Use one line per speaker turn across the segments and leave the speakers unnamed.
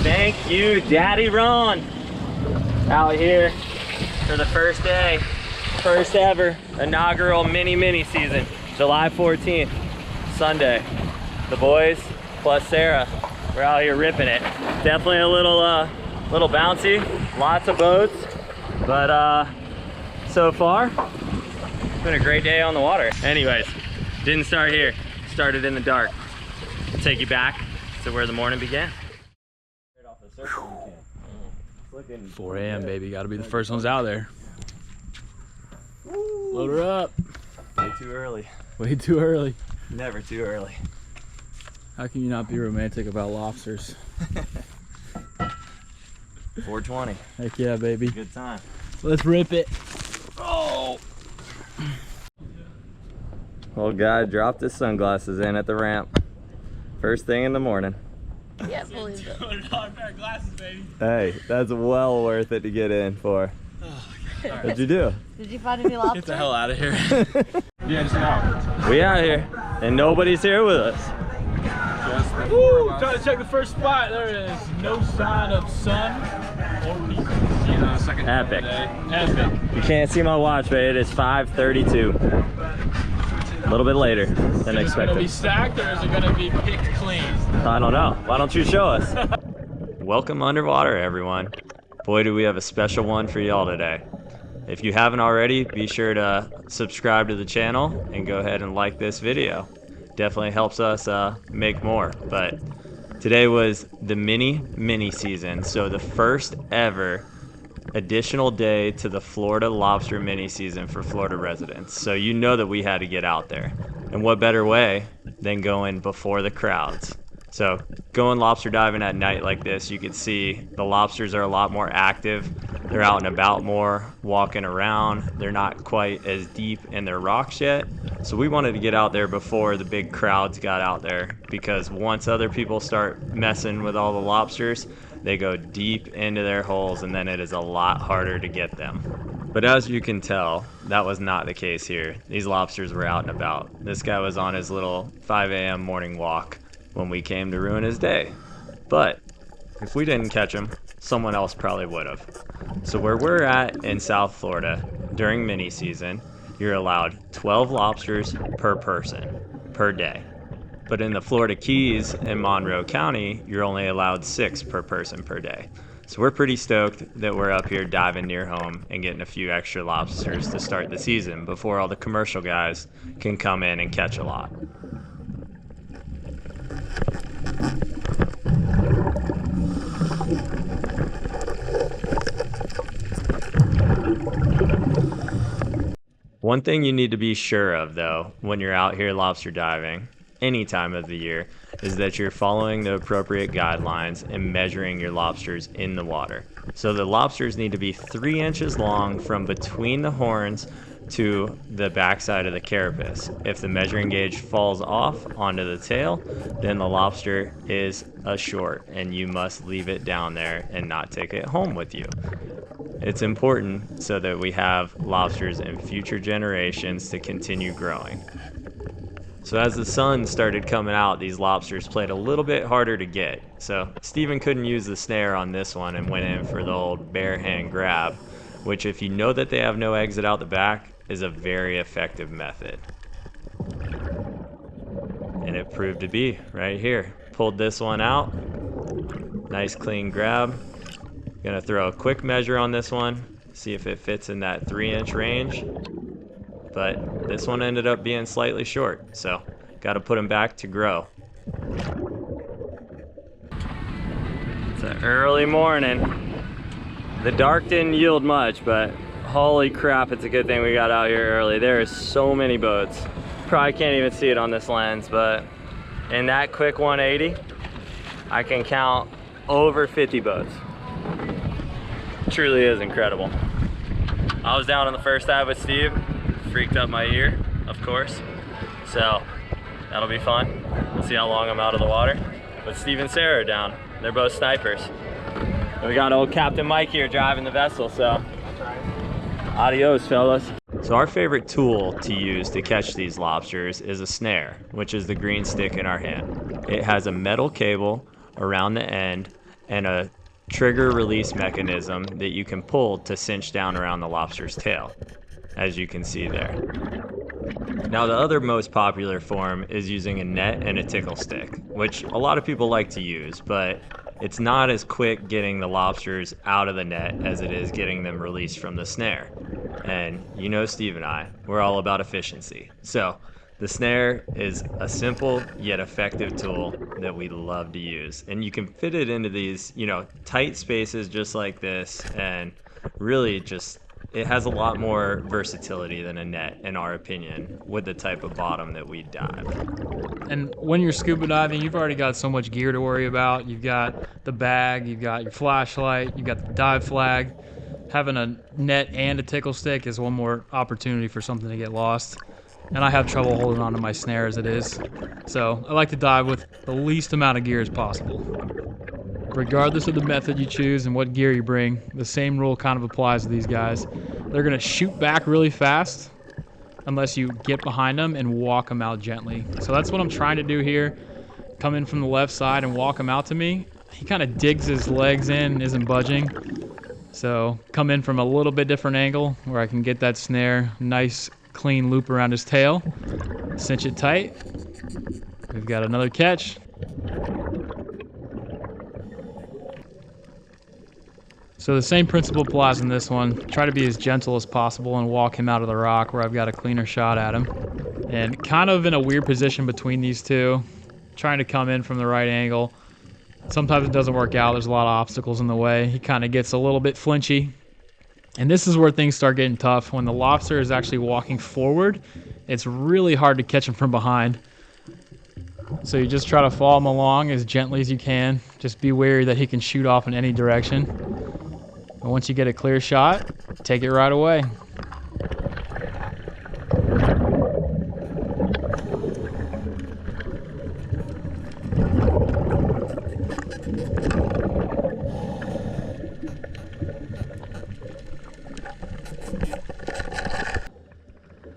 Thank you, Daddy Ron. Out here for the first day, first ever inaugural mini season, July 14th, Sunday. The boys plus Sarah, we're out here ripping it. Definitely a little bouncy, lots of boats, but so far, it's been a great day on the water. Anyways, didn't start here, started in the dark. I'll take you back to where the morning began.
4 a.m. baby, gotta be the first ones out there. Load her up.
Way too early.
Way too early.
Never too early.
How can you not be romantic about lobsters?
420.
Heck yeah, baby.
Good time.
Let's rip it. Oh!
Old guy dropped his sunglasses in at the ramp. First thing in the morning.
Can't believe it.
$200 pair of glasses, baby.
Hey, that's well worth it to get in for. What'd you do?
Did you find any lobster?
Get the hell out of here. Yeah, just now.
We out here, and nobody's here with us.
Woo! Trying to check the first spot. There it is. No sign of sun or people.
Epic.
Epic.
You can't see my watch, but it is 5:32. A little bit later than
Is it gonna be
expected.
stacked or is it gonna be picked clean?
I don't know. Why don't you show us? Welcome underwater, everyone. Boy, do we have a special one for y'all today. If you haven't already, be sure to subscribe to the channel and go ahead and like this video. Definitely helps us make more. But today was the mini season, so the first ever additional day to the Florida lobster mini season for Florida residents. So you know that we had to get out there. And what better way than going before the crowds? So going lobster diving at night like this, you can see the lobsters are a lot more active. They're out and about more, walking around. They're not quite as deep in their rocks yet. So we wanted to get out there before the big crowds got out there, because once other people start messing with all the lobsters, they go deep into their holes and then it is a lot harder to get them. But as you can tell, that was not the case here. These lobsters were out and about. This guy was on his little 5 a.m. morning walk when we came to ruin his day. But if we didn't catch him, someone else probably would have. So where we're at in South Florida, during mini season, you're allowed 12 lobsters per person, per day. But in the Florida Keys in Monroe County, you're only allowed 6 per person per day. So we're pretty stoked that we're up here diving near home and getting a few extra lobsters to start the season before all the commercial guys can come in and catch a lot. One thing you need to be sure of, though, when you're out here lobster diving, any time of the year, is that you're following the appropriate guidelines and measuring your lobsters in the water. So the lobsters need to be 3 inches long from between the horns to the backside of the carapace. If the measuring gauge falls off onto the tail, then the lobster is a short and you must leave it down there and not take it home with you. It's important so that we have lobsters in future generations to continue growing. So as the sun started coming out, these lobsters played a little bit harder to get. So Steven couldn't use the snare on this one and went in for the old bare hand grab, which, if you know that they have no exit out the back, is a very effective method. And it proved to be right here. Pulled this one out. Nice clean grab. Gonna throw a quick measure on this one, see if it fits in that 3-inch range. But this one ended up being slightly short, so gotta put them back to grow. It's an early morning. The dark didn't yield much, but holy crap, it's a good thing we got out here early. There is so many boats. Probably can't even see it on this lens, but in that quick 180, I can count over 50 boats. Truly is incredible. I was down on the first dive with Steve, freaked up my ear, of course. So that'll be fun. We'll see how long I'm out of the water. But Steve and Sarah are down. They're both snipers. And we got old Captain Mike here driving the vessel, so adios, fellas. So our favorite tool to use to catch these lobsters is a snare, which is the green stick in our hand. It has a metal cable around the end and a trigger release mechanism that you can pull to cinch down around the lobster's tail, as you can see there. Now, the other most popular form is using a net and a tickle stick, which a lot of people like to use, but it's not as quick getting the lobsters out of the net as it is getting them released from the snare. And you know Steve and I, we're all about efficiency. So the snare is a simple yet effective tool that we love to use. And you can fit it into these, tight spaces just like this, and really just it has a lot more versatility than a net, in our opinion, with the type of bottom that we dive.
And when you're scuba diving, you've already got so much gear to worry about. You've got the bag, you've got your flashlight, you've got the dive flag. Having a net and a tickle stick is one more opportunity for something to get lost. And I have trouble holding onto my snare as it is. So I like to dive with the least amount of gear as possible. Regardless of the method you choose and what gear you bring, the same rule kind of applies to these guys. They're going to shoot back really fast unless you get behind them and walk them out gently. So that's what I'm trying to do here. Come in from the left side and walk him out to me. He kind of digs his legs in and isn't budging. So come in from a little bit different angle where I can get that snare, nice clean loop around his tail, cinch it tight. We've got another catch. So the same principle applies in this one. Try to be as gentle as possible and walk him out of the rock where I've got a cleaner shot at him. And kind of in a weird position between these two, trying to come in from the right angle. Sometimes it doesn't work out. There's a lot of obstacles in the way. He kind of gets a little bit flinchy. And this is where things start getting tough. When the lobster is actually walking forward, it's really hard to catch him from behind. So you just try to follow him along as gently as you can. Just be wary that he can shoot off in any direction. And once you get a clear shot, take it right away.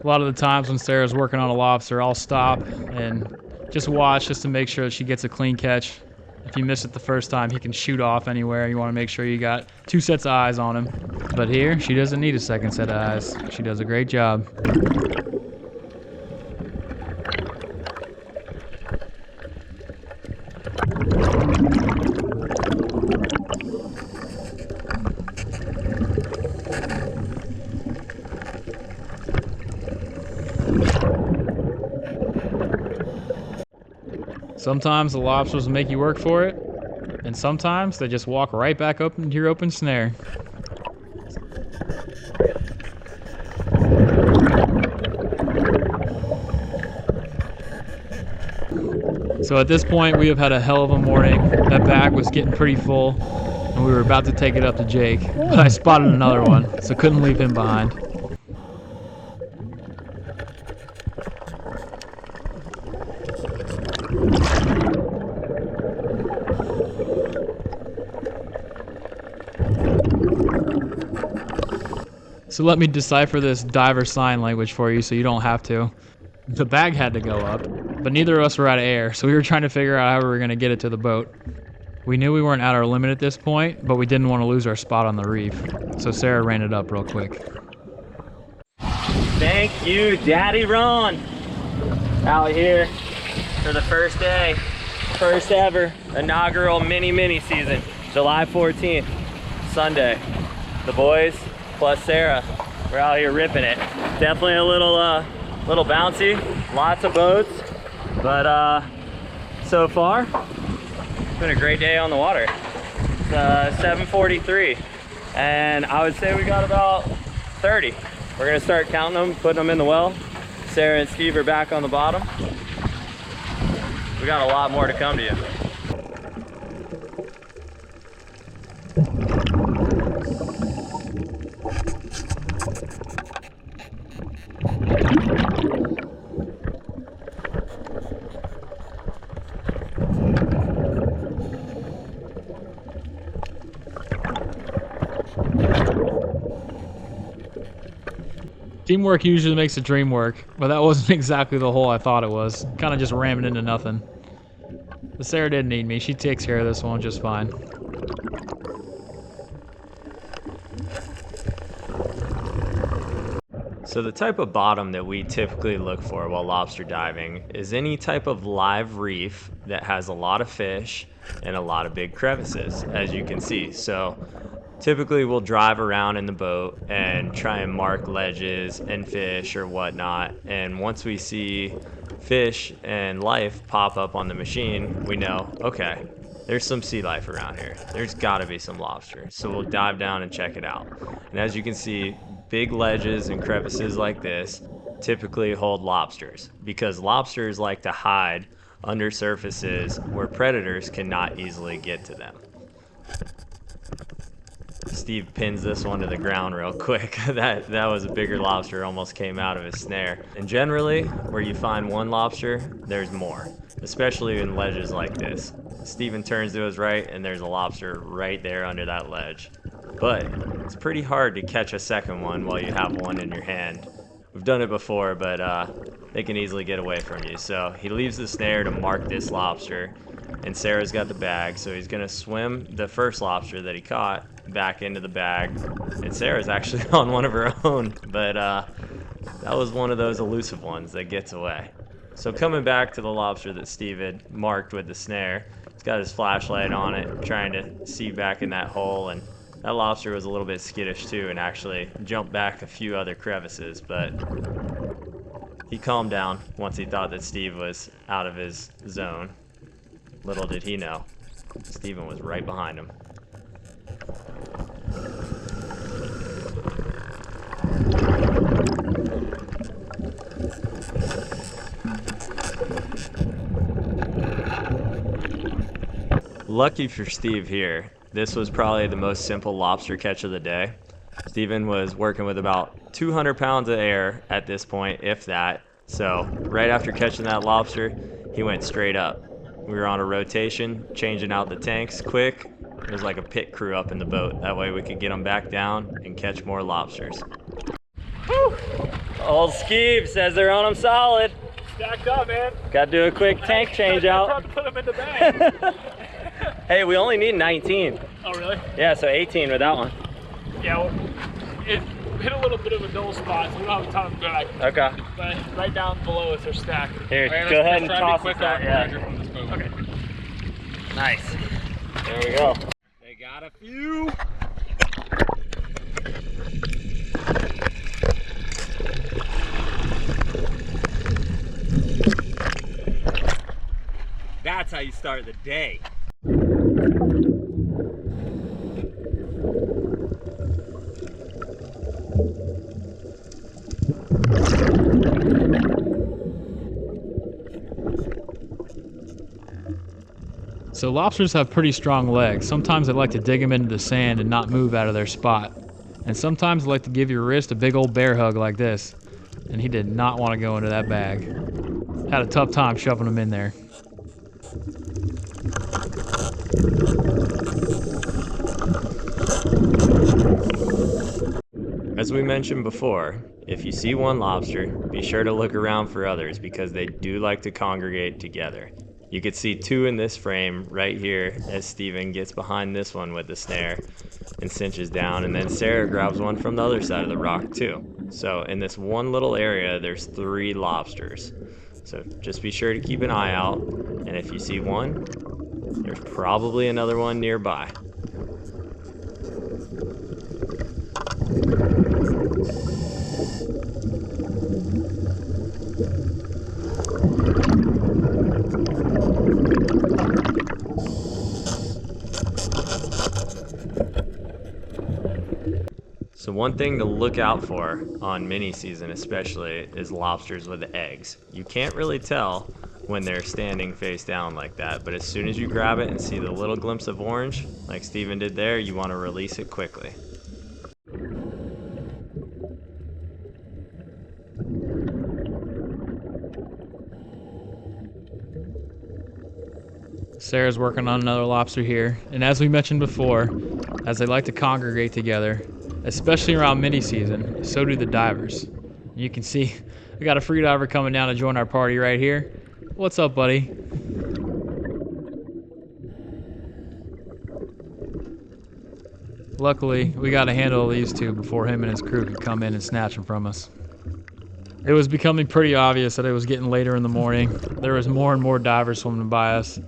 A lot of the times when Sarah's working on a lobster, I'll stop and just watch just to make sure that she gets a clean catch. If you miss it the first time, he can shoot off anywhere. You want to make sure you got 2 sets of eyes on him. But here, she doesn't need a second set of eyes. She does a great job. Sometimes the lobsters will make you work for it, and sometimes they just walk right back up into your open snare. So at this point, we have had a hell of a morning. That bag was getting pretty full, and we were about to take it up to Jake, but I spotted another one, so couldn't leave him behind. So let me decipher this diver sign language for you so you don't have to. The bag had to go up, but neither of us were out of air, so we were trying to figure out how we were going to get it to the boat. We knew we weren't at our limit at this point, but we didn't want to lose our spot on the reef, so Sarah ran it up real quick.
Thank you, Daddy Ron. Out here for the first day, first ever inaugural mini season, July 14th, Sunday. The boys plus Sarah, we're out here ripping it. Definitely a little bouncy, lots of boats, but so far it's been a great day on the water. It's 7:43, and I would say we got about 30. We're gonna start counting them, putting them in the well. Sarah and Steve are back on the bottom. We got a lot more to come to you.
Teamwork usually makes the dream work, but that wasn't exactly the hole I thought it was. Kind of just ramming into nothing. But Sarah didn't need me. She takes care of this one just fine.
So the type of bottom that we typically look for while lobster diving is any type of live reef that has a lot of fish and a lot of big crevices, as you can see. So typically we'll drive around in the boat and try and mark ledges and fish or whatnot, and once we see fish and life pop up on the machine, we know, okay, there's some sea life around here. There's gotta be some lobster. So we'll dive down and check it out. And as you can see, big ledges and crevices like this typically hold lobsters, because lobsters like to hide under surfaces where predators cannot easily get to them. Steve pins this one to the ground real quick. That was a bigger lobster, almost came out of his snare. And generally, where you find one lobster, there's more, especially in ledges like this. Steven turns to his right, and there's a lobster right there under that ledge. But it's pretty hard to catch a second one while you have one in your hand. We've done it before, but they can easily get away from you. So he leaves the snare to mark this lobster, and Sarah's got the bag, so he's gonna swim the first lobster that he caught back into the bag. And Sarah's actually on one of her own, but that was one of those elusive ones that gets away. So coming back to the lobster that Steve had marked with the snare, he's got his flashlight on it, trying to see back in that hole, and that lobster was a little bit skittish too and actually jumped back a few other crevices, but he calmed down once he thought that Steve was out of his zone. Little did he know, Steven was right behind him. Lucky for Steve here, this was probably the most simple lobster catch of the day. Steven was working with about 200 pounds of air at this point, if that. So right after catching that lobster, he went straight up. We were on a rotation, changing out the tanks quick. It was like a pit crew up in the boat. That way we could get them back down and catch more lobsters. Whew. Old Skeeve says they're on them solid.
Stacked up, man.
Got to do a quick tank change out.
I tried to put them in the bag.
Hey, we only need 19.
Oh, really?
Yeah, so 18 with that one.
Yeah, well, it hit a little bit of a dull spot, so we don't have time to go back.
Okay.
But right down below us are stacked.
Here,
Okay,
go ahead and
let's try
toss
to be
it
quick
back.
on
Yeah.
pressure from this boat. Okay.
Nice. There we go. They got a few. That's how you start the day.
So lobsters have pretty strong legs. Sometimes they like to dig them into the sand and not move out of their spot. And sometimes they like to give your wrist a big old bear hug like this. And he did not want to go into that bag. Had a tough time shoving them in there.
As we mentioned before, if you see one lobster, be sure to look around for others because they do like to congregate together. You could see two in this frame right here as Steven gets behind this one with the snare and cinches down, and then Sarah grabs one from the other side of the rock too. So in this one little area, there's 3 lobsters. So just be sure to keep an eye out, and if you see one, there's probably another one nearby. So one thing to look out for on mini season especially is lobsters with eggs. You can't really tell when they're standing face down like that, but as soon as you grab it and see the little glimpse of orange, like Steven did there, you want to release it quickly.
Sarah's working on another lobster here, and as we mentioned before, as they like to congregate together, especially around mini season, so do the divers. You can see we got a free diver coming down to join our party right here. What's up, buddy? Luckily, we got a handle of these two before him and his crew could come in and snatch them from us. It was becoming pretty obvious that it was getting later in the morning. There was more and more divers swimming by us.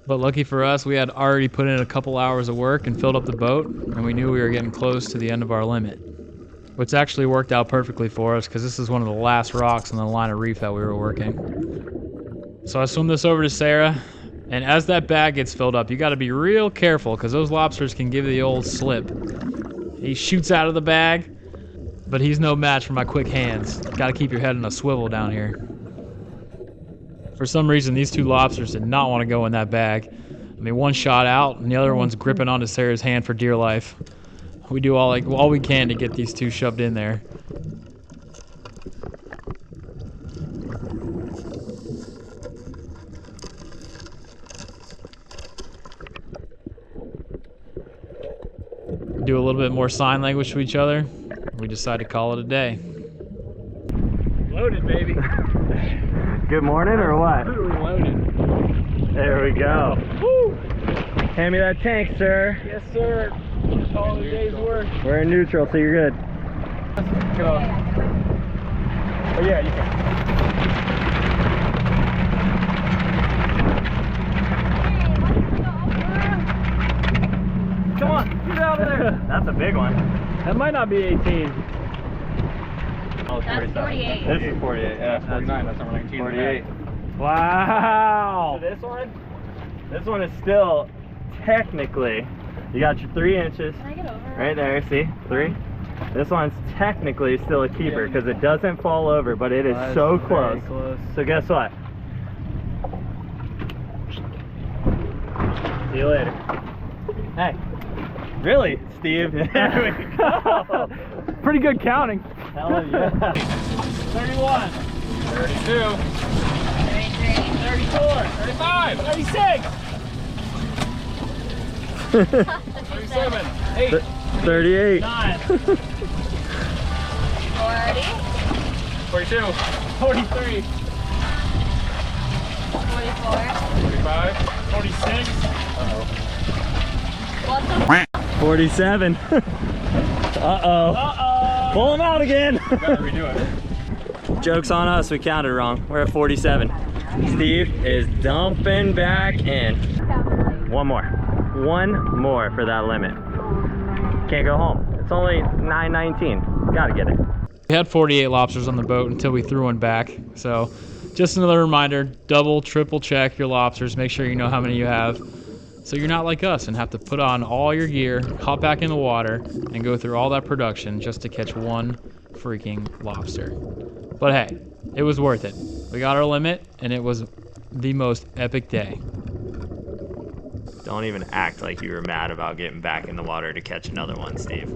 But lucky for us, we had already put in a couple hours of work and filled up the boat, and we knew we were getting close to the end of our limit. Which actually worked out perfectly for us because this is one of the last rocks in the line of reef that we were working. So I swim this over to Sarah, and as that bag gets filled up, you gotta be real careful because those lobsters can give you the old slip. He shoots out of the bag, but he's no match for my quick hands. Gotta keep your head on a swivel down here. For some reason, these two lobsters did not want to go in that bag. I mean, one shot out, and the other one's gripping onto Sarah's hand for dear life. We do all we can to get these two shoved in there. Do a little bit more sign language to each other. We decide to call it a day.
Loaded, baby.
Good morning or what?
Literally loaded.
There we go.
Woo!
Hand me that tank, sir.
Yes, sir. All the day's work.
We're in neutral, so you're good.
Go. Oh, yeah, you can. Come on, get out of there.
That's a big one.
That might not be 18.
Oh,
That's 48.
This is 48.
Yeah, 49. That's number 19.
48.
Wow.
So this one is still technically, you got your 3 inches
Can I get over?
right there, see? 3. This one's technically still a keeper because it doesn't fall over, but it is so close. So guess what? See you later. Hey. Really, Steve? There we go.
Pretty good counting.
Hell yeah.
31, 32,
33.
34, 35, 36, 37, 8,
38.
9,
40.
42, 43,
44.
45, 46.
What the
47. Uh-oh.
Uh-oh.
Pull him out again.
Gotta redo it.
Joke's on us, we counted wrong. We're at 47. Steve is dumping back in. One more for that limit. Can't go home. It's only 9:19. Gotta get it.
We had 48 lobsters on the boat until we threw one back. So just another reminder, double, triple check your lobsters. Make sure you know how many you have. So you're not like us and have to put on all your gear, hop back in the water, and go through all that production just to catch one freaking lobster. But hey, it was worth it. We got our limit, and it was the most epic day.
Don't even act like you were mad about getting back in the water to catch another one, Steve.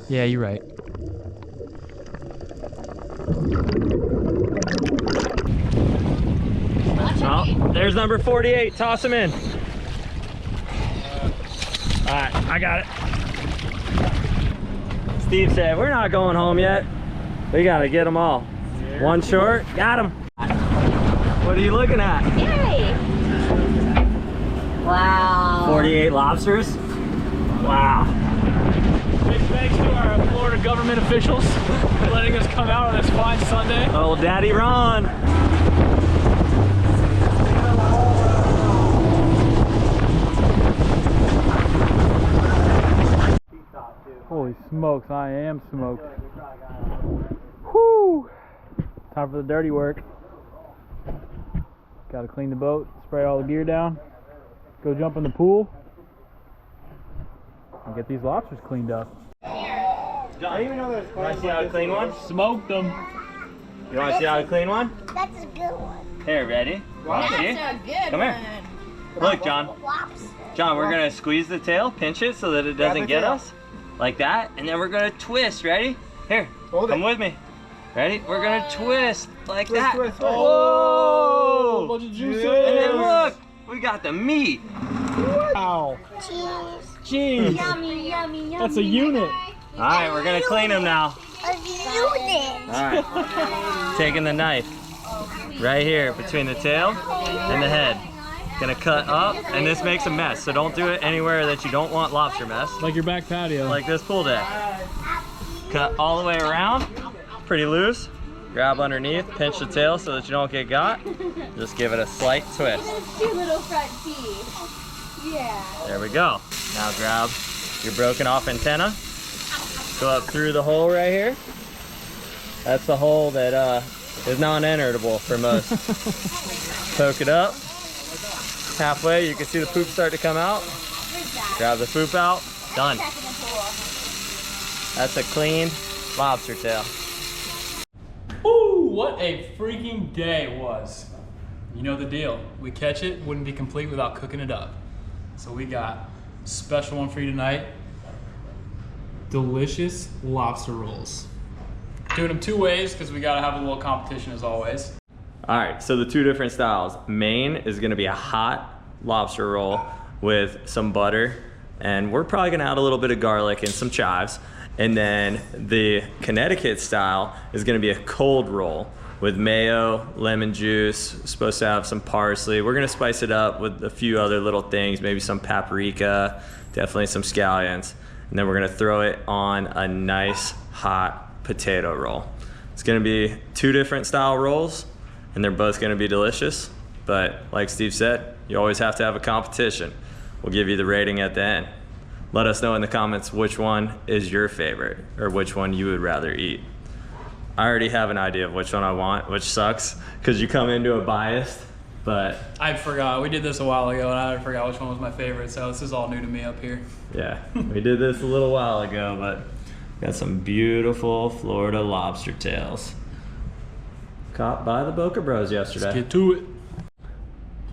Yeah, you're right.
Oh, there's number 48. Toss him in. All right, I got it. Steve said, we're not going home yet. We got to get them all.
Yeah.
One short, got him. What are you looking at?
Yay! Wow.
48 lobsters? Wow.
Big thanks to our Florida government officials for letting us come out on this fine Sunday.
Oh, Daddy Ron.
Holy smokes, I am smoked. Whoo! Time for the dirty work. Gotta clean the boat, spray all the gear down, go jump in the pool, and get these lobsters cleaned up.
John, you want to see how to clean one?
Smoked them.
You want to see how to clean one?
That's a good one.
Here, ready? Want to see?
That's a good
Come here. Look, John.
Lobster.
John, we're going to squeeze the tail, pinch it so that it doesn't get us. Like that. And then we're going to twist. Ready? Here, come with me. Ready? We're going to twist like that.
twist.
Whoa!
Bunch of juices.
And then look, we got the meat.
Wow.
Cheese.
Jeez.
Yummy, yummy, yummy.
That's a unit.
All right, we're going to clean them now.
A unit.
All right. Taking the knife right here between the tail and the head. Gonna cut up, and this makes a mess, so don't do it anywhere that you don't want lobster mess.
Like your back patio.
Like this pool deck. Cut all the way around, pretty loose. Grab underneath, pinch the tail so that you don't get got. Just give it a slight twist.
Two little front teeth. Yeah.
There we go. Now grab your broken off antenna. Go up through the hole right here. That's the hole that is non-enterable for most. Poke it up. Halfway, you can see the poop start to come out. Grab the poop out. Done. That's a clean lobster tail.
Woo! What a freaking day it was. You know the deal. We catch it, wouldn't be complete without cooking it up. So we got a special one for you tonight. Delicious lobster rolls. Doing them two ways because we gotta have a little competition as always.
All right, so the two different styles. Main is gonna be a hot lobster roll with some butter, and we're probably gonna add a little bit of garlic and some chives. And then the Connecticut style is gonna be a cold roll with mayo, lemon juice, supposed to have some parsley. We're gonna spice it up with a few other little things, maybe some paprika, definitely some scallions. And then we're gonna throw it on a nice hot potato roll. It's gonna be two different style rolls, and they're both gonna be delicious. But like Steve said, you always have to have a competition. We'll give you the rating at the end. Let us know in the comments which one is your favorite or which one you would rather eat. I already have an idea of which one I want, which sucks because you come into it biased, but
I forgot. We did this a while ago and I forgot which one was my favorite, so this is all new to me up here.
yeah, we did this a little while ago, but got some beautiful Florida lobster tails. Caught by the BocaBros yesterday.
Let's get to it.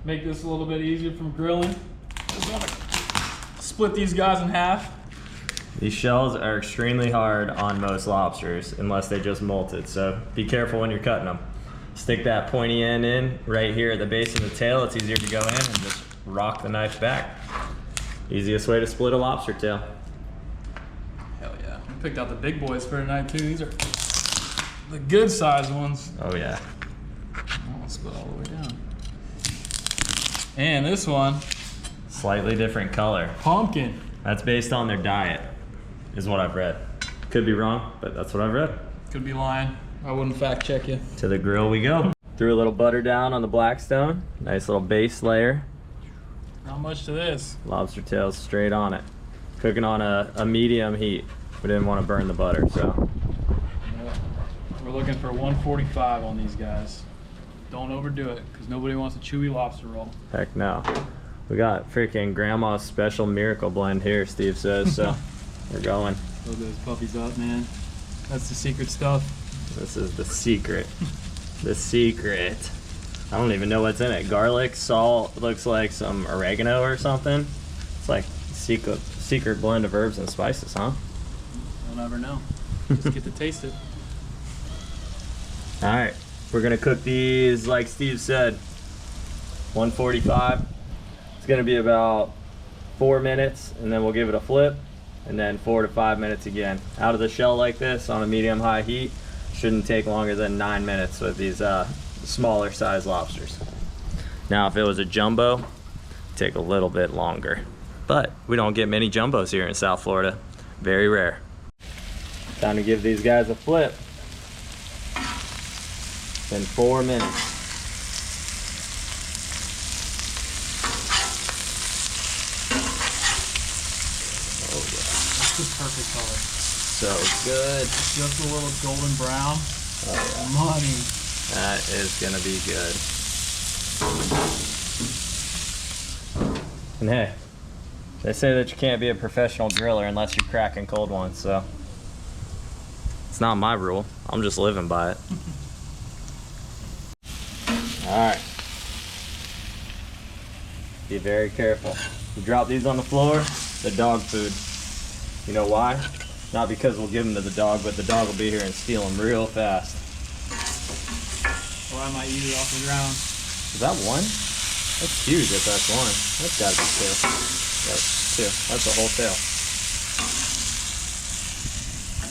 Make this a little bit easier from grilling. Just gonna split these guys in half.
These shells are extremely hard on most lobsters unless they just molted, so be careful when you're cutting them. Stick that pointy end in right here at the base of the tail. It's easier to go in and just rock the knife back. Easiest way to split a lobster tail.
Hell yeah. We picked out the big boys for tonight too. These are the good sized ones.
Oh yeah.
I'll split all the way down. And this one,
Slightly different color.
pumpkin.
That's based on their diet, is what I've read. Could be wrong, but that's what I've read.
Could be lying. I wouldn't fact check you.
To the grill we go. Threw a little butter down on the Blackstone. Nice little base layer.
Not much to this.
Lobster tails straight on it. Cooking on a medium heat. We didn't want to burn the butter, so.
We're looking for 145 on these guys. Don't overdo it, because nobody wants a chewy lobster roll.
Heck no. We got freaking grandma's special miracle blend here, Steve says, so we're going.
Load those puppies up, man. That's the secret stuff.
This is the secret. The secret. I don't even know what's in it. Garlic, salt, looks like some oregano or something. It's like secret blend of herbs and spices, huh?
You'll never know. Just get to taste it.
All right, we're gonna cook these like Steve said, 145. It's gonna be about 4 minutes, and then we'll give it a flip, and then 4 to 5 minutes again. Out of the shell like this on a medium-high heat, shouldn't take longer than 9 minutes with these smaller size lobsters. Now, if it was a jumbo, it'd take a little bit longer, but we don't get many jumbos here in South Florida. Very rare. Time to give these guys a flip. In 4 minutes. Oh yeah.
That's the perfect color.
So good.
Just a little golden brown.
Oh yeah.
Money.
That is gonna be good. And hey, they say that you can't be a professional griller unless you're cracking cold ones, so it's not my rule. I'm just living by it. Alright. Be very careful. You drop these on the floor, they're dog food. You know why? Not because we'll give them to the dog, but the dog will be here and steal them real fast.
Or I might eat it off the ground.
Is that one? That's huge if that's one. That's gotta be two. That's two. That's the whole tail.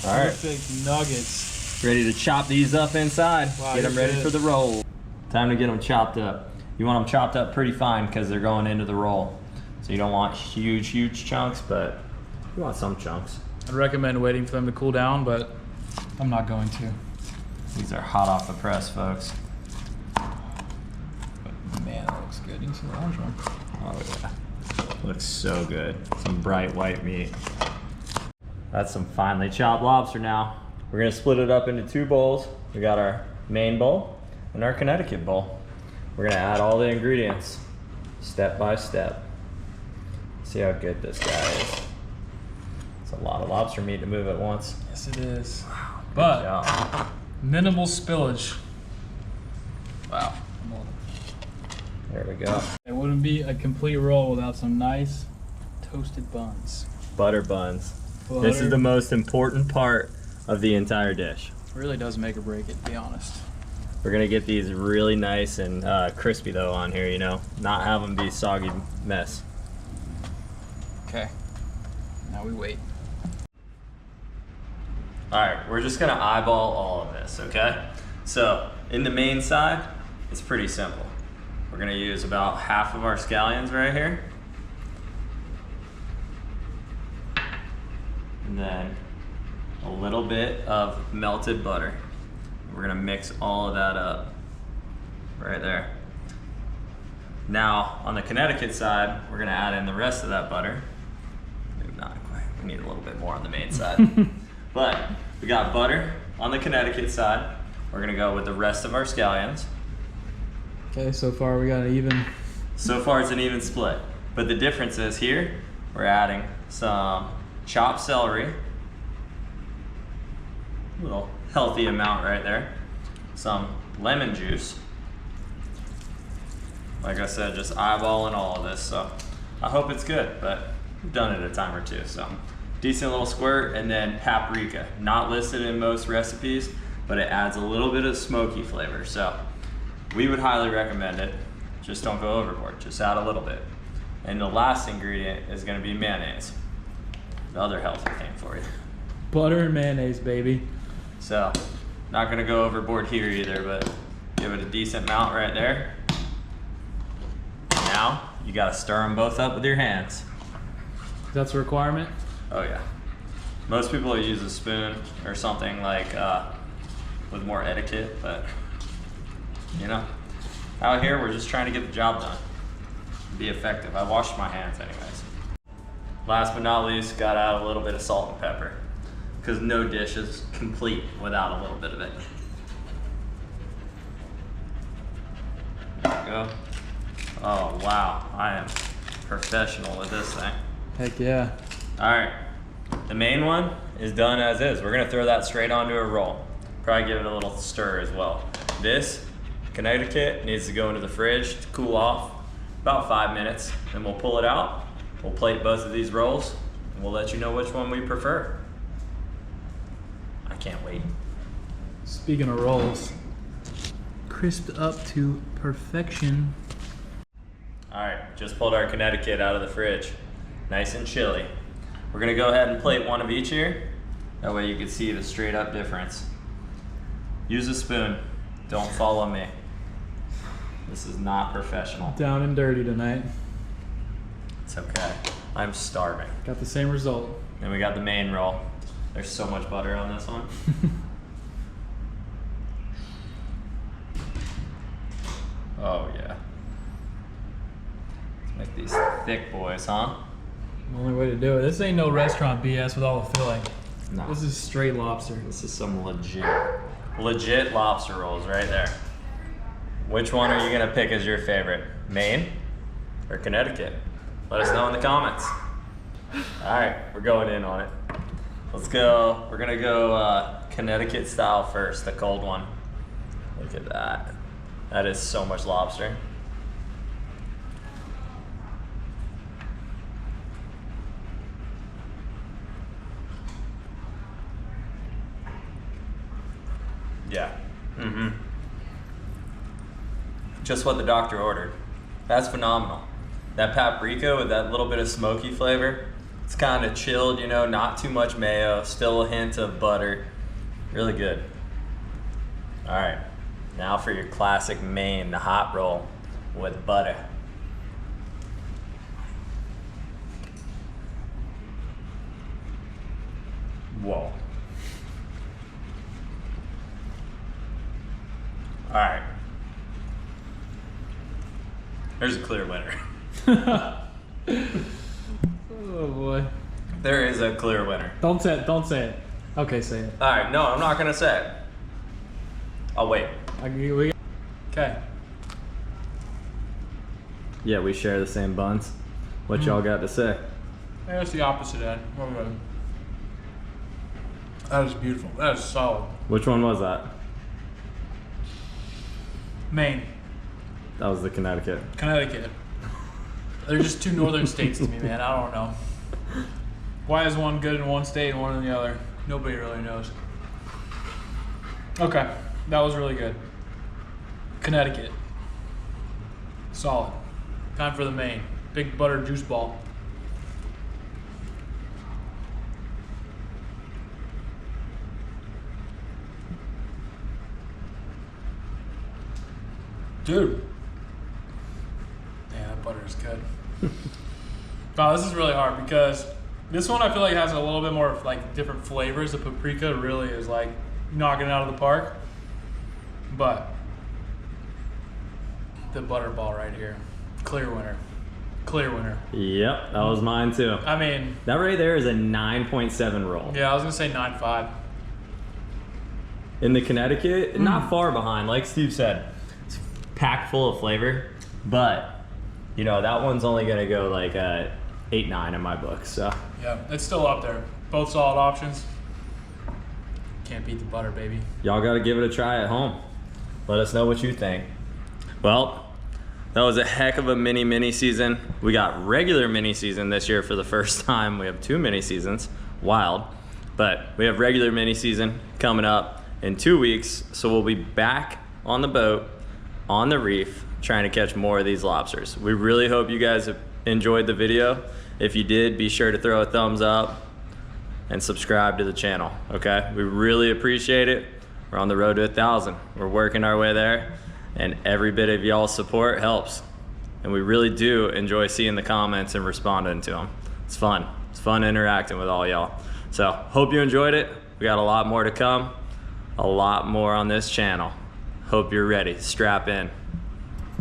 Alright.
Perfect nuggets.
Ready to chop these up inside.
Wow,
Get them
you're
ready
good.
for the roll. Time to get them chopped up. You want them chopped up pretty fine because they're going into the roll. So you don't want huge chunks, but you want some chunks.
I'd recommend waiting for them to cool down, but I'm not going to.
These are hot off the press, folks.
Man, that looks good. You can see the orange one.
Oh yeah, looks so good. Some bright white meat. That's some finely chopped lobster now. We're gonna split it up into 2 bowls. We got our main bowl and our Connecticut bowl. We're gonna add all the ingredients step by step. See how good this guy is. It's a lot of lobster meat to move at once.
Yes, it is.
Wow,
But
job.
minimal spillage. Wow.
There we go.
It wouldn't be a complete roll without some nice toasted buns.
Butter buns.
Butter.
This is the most important part of the entire dish.
Really does make or break it, to be honest.
We're gonna get these really nice and crispy though on here, you know, not have them be soggy mess.
Okay. Now we wait.
All right, we're just gonna eyeball all of this, okay? So in the main side, it's pretty simple. We're gonna use about half of our scallions right here. And then a little bit of melted butter. We're gonna mix all of that up right there. Now, on the Connecticut side, we're gonna add in the rest of that butter. Maybe not quite, we need a little bit more on the main side. But we got butter on the Connecticut side. We're gonna go with the rest of our scallions.
Okay, so far we got an even.
So far it's an even split. But the difference is here, we're adding some chopped celery. A little healthy amount right there. Some lemon juice. Like I said, just eyeballing all of this. So I hope it's good, but we've done it a time or two. So decent little squirt, and then paprika. Not listed in most recipes, but it adds a little bit of smoky flavor. So we would highly recommend it. Just don't go overboard, just add a little bit. And the last ingredient is gonna be mayonnaise. The other healthy thing for you.
Butter and mayonnaise, baby.
So, not gonna go overboard here either, but give it a decent amount right there. Now, you gotta stir them both up with your hands.
That's a requirement?
Oh yeah. Most people will use a spoon or something like with more etiquette, but you know, out here we're just trying to get the job done. Be effective. I washed my hands anyways. Last but not least, gotta add a little bit of salt and pepper, because no dish is complete without a little bit of it. There we go. Oh wow, I am professional with this thing.
Heck yeah.
All right, the main one is done as is. We're gonna throw that straight onto a roll. Probably give it a little stir as well. This Connecticut needs to go into the fridge to cool off about 5 minutes. Then we'll pull it out. We'll plate both of these rolls, and we'll let you know which one we prefer. I can't wait.
Speaking of rolls, crisped up to perfection.
All right, just pulled our Connecticut out of the fridge. Nice and chilly. We're gonna go ahead and plate one of each here. That way you can see the straight up difference. Use a spoon, don't follow me. This is not professional.
Down and dirty tonight.
It's okay, I'm starving.
Got the same result.
Then we got the main roll. There's so much butter on this one. Oh yeah. Let's make these thick boys, huh?
The only way to do it. This ain't no restaurant BS with all the filling.
No.
This is straight lobster.
This is some legit lobster rolls right there. Which one are you gonna pick as your favorite? Maine or Connecticut? Let us know in the comments. All right, we're going in on it. Let's go. We're gonna go Connecticut style first, the cold one. Look at that. That is so much lobster. Yeah. Mm-hmm. Just what the doctor ordered. That's phenomenal. That paprika with that little bit of smoky flavor, it's kind of chilled, you know, not too much mayo, still a hint of butter. Really good. All right, now for your classic Maine, the hot roll. with butter. Whoa. All right. There's a clear winner.
Oh boy.
There is a clear winner.
Don't say it. Don't say it. Okay, say it.
All right, no, I'm not gonna say it. I'll wait.
Okay.
Yeah, we share the same buns. What y'all got to say?
Maybe it's the opposite end. That is beautiful. That is solid.
Which one was that?
Maine,
That was the Connecticut.
Connecticut. They're just two northern states to me, man. I don't know. Why is one good in one state and one in the other? Nobody really knows. Okay, that was really good. Connecticut. Solid. Time for the Maine. Big butter juice ball. Dude. Yeah, that butter is good. Wow, this is really hard because this one I feel like has a little bit more like different flavors. The paprika really is like knocking it out of the park. But the butter ball right here, clear winner. Clear winner.
Yep, that was mine too.
I mean,
That right there is a 9.7 roll.
yeah, I was gonna say 9.5.
In the Connecticut, not far behind, like Steve said. It's packed full of flavor, but you know, that one's only gonna go like 8-9 in my book, so.
Yeah, it's still up there. Both solid options. Can't beat the butter, baby.
Y'all gotta give it a try at home. Let us know what you think. Well, that was a heck of a mini season. We got regular mini season this year for the first time. We have 2 mini seasons, wild. But we have regular mini season coming up in 2 weeks. So we'll be back on the boat, on the reef, trying to catch more of these lobsters. We really hope you guys have enjoyed the video. If you did, be sure to throw a thumbs up and subscribe to the channel, okay? We really appreciate it. We're on the road to 1,000. We're working our way there, and every bit of y'all's support helps. And we really do enjoy seeing the comments and responding to them. It's fun. It's fun interacting with all y'all. So hope you enjoyed it. We got a lot more to come, a lot more on this channel. Hope you're ready. Strap in.